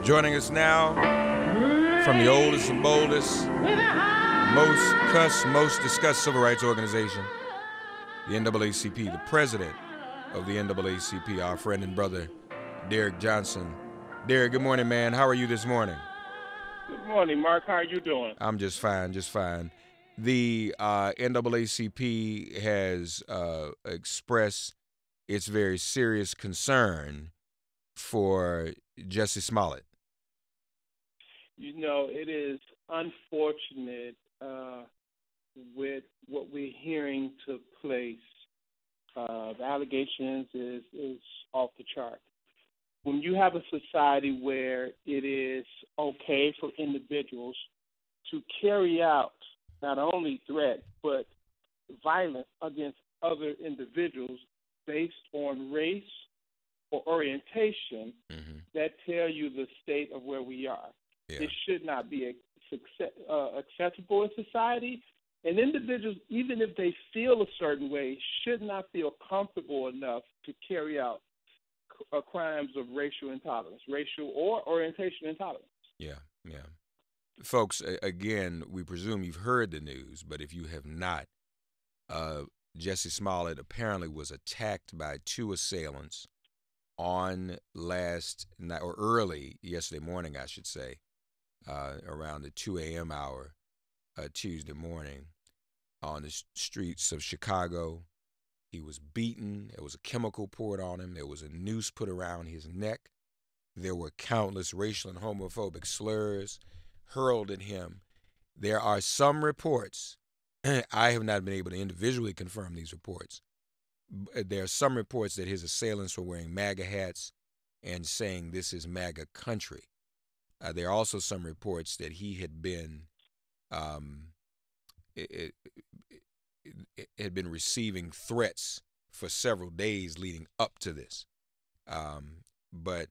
Joining us now from the oldest and boldest, most cussed, most discussed civil rights organization, the NAACP, the president of the NAACP, our friend and brother, Derrick Johnson. Derrick, good morning, man. How are you this morning? Good morning, Mark. How are you doing? I'm just fine, just fine. The NAACP has expressed its very serious concern for Jussie Smollett. You know, it is unfortunate with what we're hearing took place. The allegations is off the chart. When you have a society where it is okay for individuals to carry out not only threat but violence against other individuals based on race or orientation, that tell you the state of where we are. Yeah. It should not be acceptable in society. And individuals, even if they feel a certain way, should not feel comfortable enough to carry out crimes of racial intolerance, racial or orientation intolerance. Yeah, yeah. Folks, again, we presume you've heard the news, but if you have not, Jussie Smollett apparently was attacked by two assailants on last night, or early yesterday morning, I should say, around the 2 a.m. hour Tuesday morning on the streets of Chicago. He was beaten. There was a chemical poured on him. There was a noose put around his neck. There were countless racial and homophobic slurs hurled at him. There are some reports, I have not been able to individually confirm these reports. There are some reports that his assailants were wearing MAGA hats and saying this is MAGA country. There are also some reports that he had been had been receiving threats for several days leading up to this. But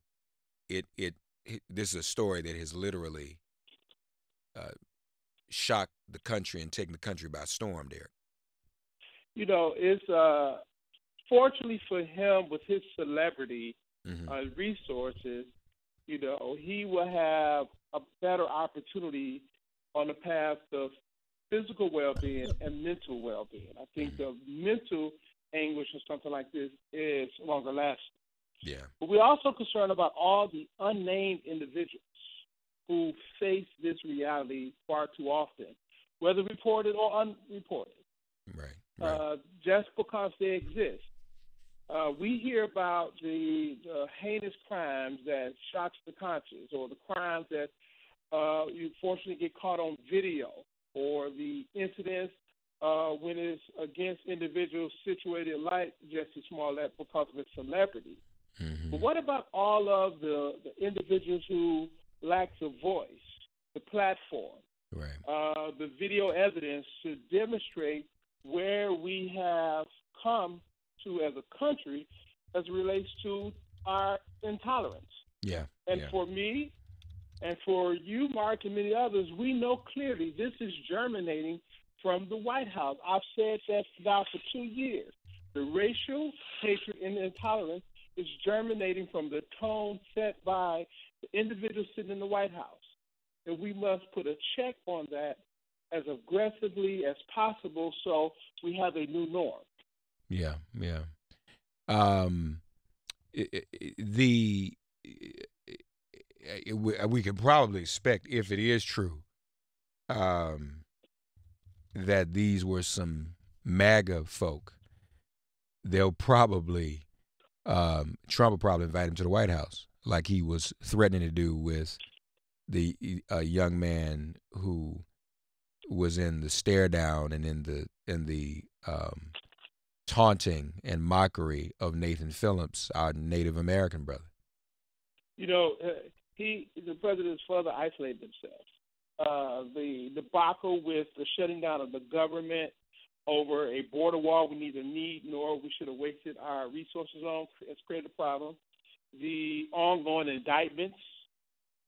this is a story that has literally shocked the country and taken the country by storm, Derrick. You know, it's fortunately for him with his celebrity resources, you know, he will have a better opportunity on the path of physical well-being and mental well-being. I think the mental anguish of something like this is longer lasting. Yeah. But we're also concerned about all the unnamed individuals who face this reality far too often, whether reported or unreported. Right. Just because they exist. We hear about the heinous crimes that shocks the conscience, or the crimes that you fortunately get caught on video, or the incidents when it's against individuals situated like Jussie Smollett because of his celebrity. But what about all of the individuals who lack a voice, the platform, the video evidence to demonstrate where we have come to as a country as it relates to our intolerance? Yeah. And for me, and for you, Mark, and many others, we know clearly this is germinating from the White House. I've said that now for 2 years. The racial hatred and intolerance is germinating from the tone set by the individuals sitting in the White House. And we must put a check on that as aggressively as possible so we have a new norm. Yeah. We can probably expect, if it is true, that these were some MAGA folk, they'll probably Trump will probably invite him to the White House, like he was threatening to do with the young man who was in the stare down and in the taunting and mockery of Nathan Phillips, our Native American brother. You know, the president, is further isolated himself. The debacle with the shutting down of the government over a border wall we neither need nor we should have wasted our resources on has created a problem. The ongoing indictments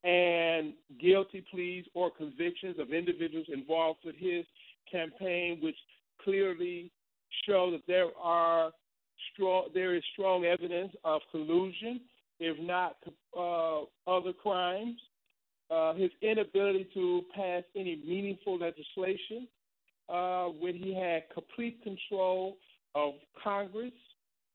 and guilty pleas or convictions of individuals involved with his campaign, which clearly show that there is strong evidence of collusion if not other crimes. His inability to pass any meaningful legislation when he had complete control of Congress,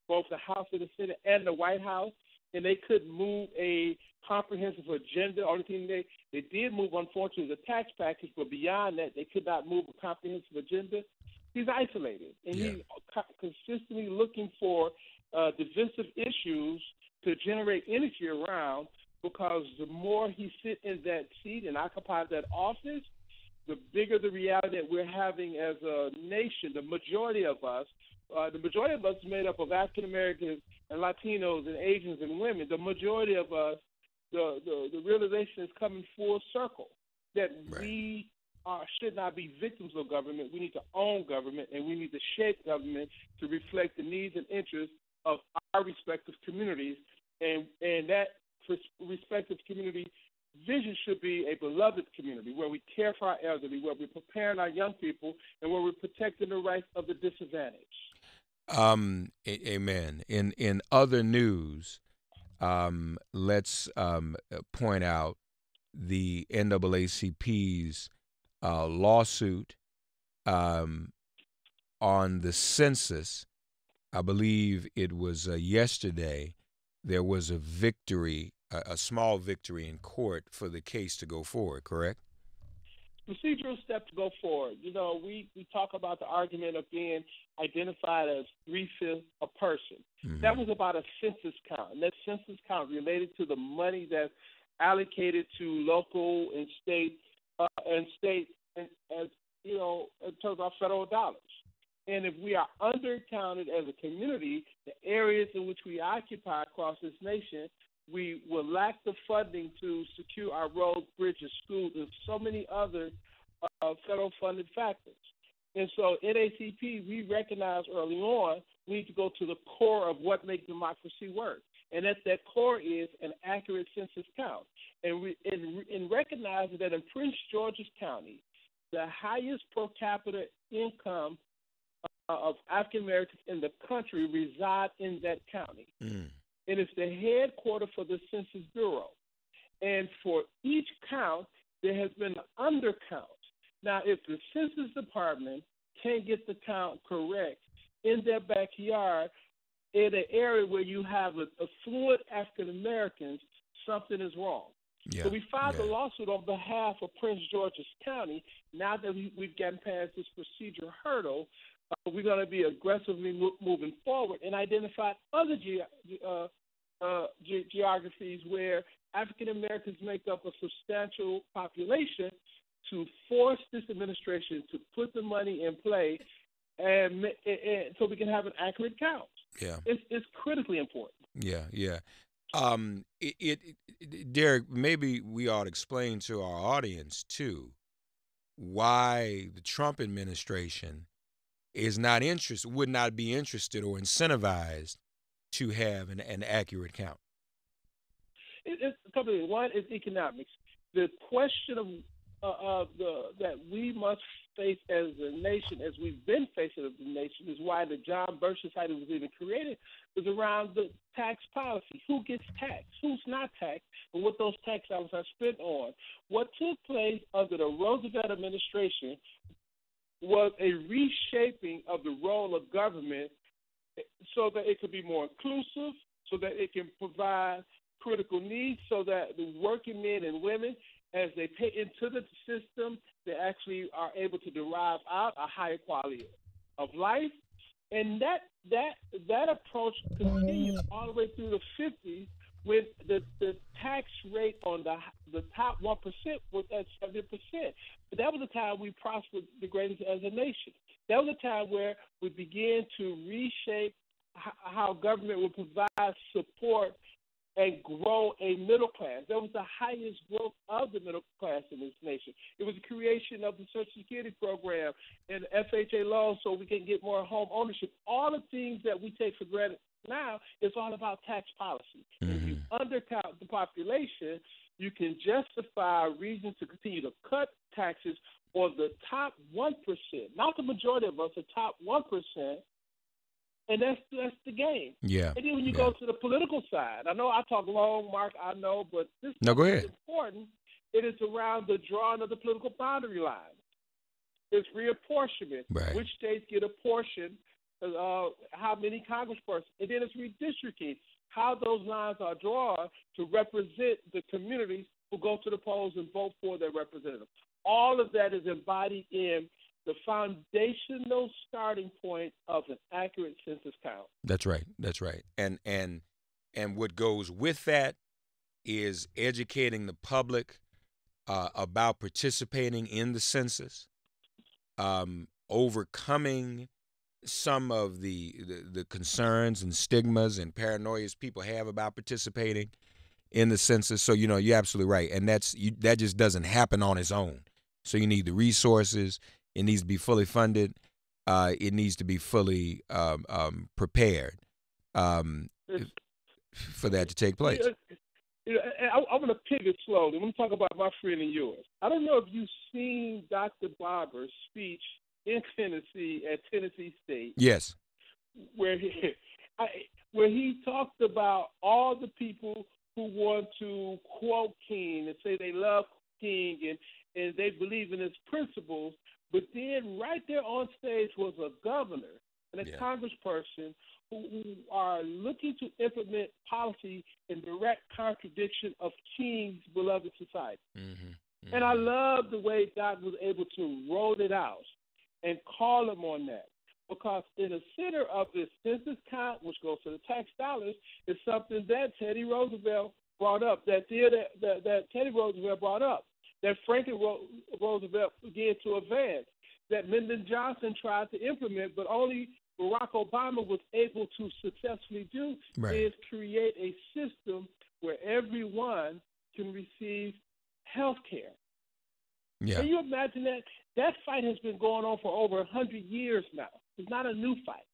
both the House and the Senate and the White House, and they couldn't move a comprehensive agenda. Only thing they did move, unfortunately, was a tax package, but beyond that, they could not move a comprehensive agenda. He's isolated, and he's consistently looking for divisive issues to generate energy around, because the more he sits in that seat and occupies that office, the bigger the reality that we're having as a nation. The majority of us is made up of African Americans and Latinos and Asians and women. The majority of us, the realization is coming full circle that we should not be victims of government. We need to own government, and we need to shape government to reflect the needs and interests of our respective communities, and that respective community vision should be a beloved community where we care for our elderly, where we're preparing our young people, and where we're protecting the rights of the disadvantaged. Amen. In other news, let's point out the NAACP's lawsuit on the census. I believe it was yesterday. There was a victory, a small victory in court for the case to go forward, correct? Procedural step to go forward. You know, we talk about the argument of being identified as 3/5 a person. Mm-hmm. That was about a census count, and that census count related to the money that's allocated to local and state as you know, in terms of federal dollars. And if we are undercounted as a community, the areas in which we occupy across this nation, we will lack the funding to secure our roads, bridges, schools, and so many other federal funded factors. And so NAACP, we recognized early on we need to go to the core of what makes democracy work. And that core is an accurate census count. And in recognizing that in Prince George's County, the highest per capita income of African Americans in the country reside in that county. And it's the headquarters for the Census Bureau. And for each count, there has been an undercount. Now, if the Census Department can't get the count correct in their backyard, in an area where you have affluent African Americans, something is wrong. Yeah, so we filed a lawsuit on behalf of Prince George's County. Now that we've gotten past this procedure hurdle, we're going to be aggressively moving forward and identify other geographies where African Americans make up a substantial population, to force this administration to put the money in play, and so we can have an accurate count. Yeah, it's critically important. Yeah. Derrick, maybe we ought to explain to our audience too why the Trump administration would not be interested or incentivized to have an accurate count. It's a couple of things. One is economics. The question of that we must face as a nation, as we've been facing as a nation, is why the John Birch Society was even created, was around the tax policy. Who gets taxed? Who's not taxed? And what those tax dollars are spent on. What took place under the Roosevelt administration was a reshaping of the role of government so that it could be more inclusive, so that it can provide critical needs, so that the working men and women, as they pay into the system, they actually are able to derive out a higher quality of life. And that approach continued all the way through the 50s, when the tax rate on the top 1% was at 70%. But that was the time we prospered the greatest as a nation. That was a time where we began to reshape how government would provide support and grow a middle class. That was the highest growth of the middle class in this nation. It was the creation of the Social Security program and FHA loans so we can get more home ownership. All the things that we take for granted now, it's all about tax policy. Mm-hmm. If you undercount the population, you can justify reasons to continue to cut taxes on the top 1%, not the majority of us, the top 1%, And that's the game. Yeah. And then when you Yeah. go to the political side, I know I talk long, Mark, I know, but this No, stuff go is ahead. important. It is around the drawing of the political boundary lines. It's reapportionment. Right. Which states get a portion, how many congresspersons. And then it's redistricting, how those lines are drawn to represent the communities who go to the polls and vote for their representatives. All of that is embodied in the foundational starting point of an accurate census count. That's right. That's right. And what goes with that is educating the public about participating in the census, overcoming some of the concerns and stigmas and paranoias people have about participating in the census. So you're absolutely right, and that just doesn't happen on its own. So you need the resources. It needs to be fully funded. It needs to be fully prepared for that to take place. I'm going to pivot slowly. I'm going to talk about my friend and yours. I don't know if you've seen Dr. Barber's speech in Tennessee at Tennessee State. Yes. Where he talked about all the people who want to quote King and say they love King and they believe in his principles, but then right there on stage was a governor and a congressperson who are looking to implement policy in direct contradiction of King's beloved society. Mm-hmm. And I love the way Doc was able to roll it out and call him on that. Because in the center of this census count, which goes to the tax dollars, is something that Teddy Roosevelt brought up, that Teddy Roosevelt brought up, that Franklin Roosevelt began to advance, that Lyndon Johnson tried to implement, but only Barack Obama was able to successfully do, is create a system where everyone can receive health care. Yeah. Can you imagine that? That fight has been going on for over 100 years now. It's not a new fight.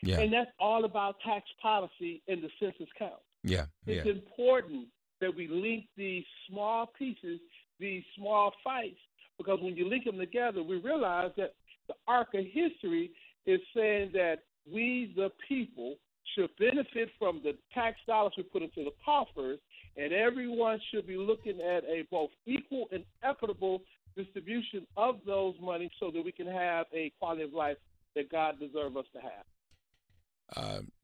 Yeah. And that's all about tax policy in the census count. Yeah. It's important that we link these small pieces, these small fights, because when you link them together, we realize that the arc of history is saying that we, the people, should benefit from the tax dollars we put into the coffers, and everyone should be looking at a both equal and equitable distribution of those monies so that we can have a quality of life that God deserves us to have.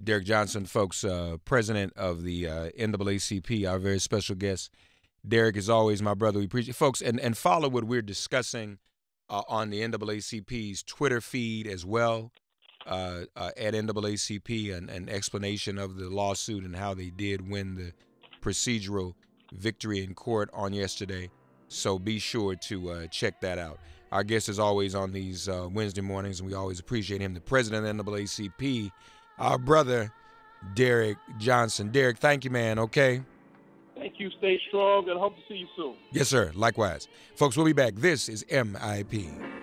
Derrick Johnson, folks, president of the NAACP, our very special guest. Derrick, is always my brother. We appreciate folks, and follow what we're discussing on the NAACP's Twitter feed as well, at NAACP, an explanation of the lawsuit and how they did win the procedural victory in court on yesterday. So be sure to check that out. Our guest is always on these Wednesday mornings, and we always appreciate him, the president of the NAACP, our brother, Derrick Johnson. Derrick, thank you, man, okay? Thank you. Stay strong, and hope to see you soon. Yes, sir. Likewise. Folks, we'll be back. This is MIP.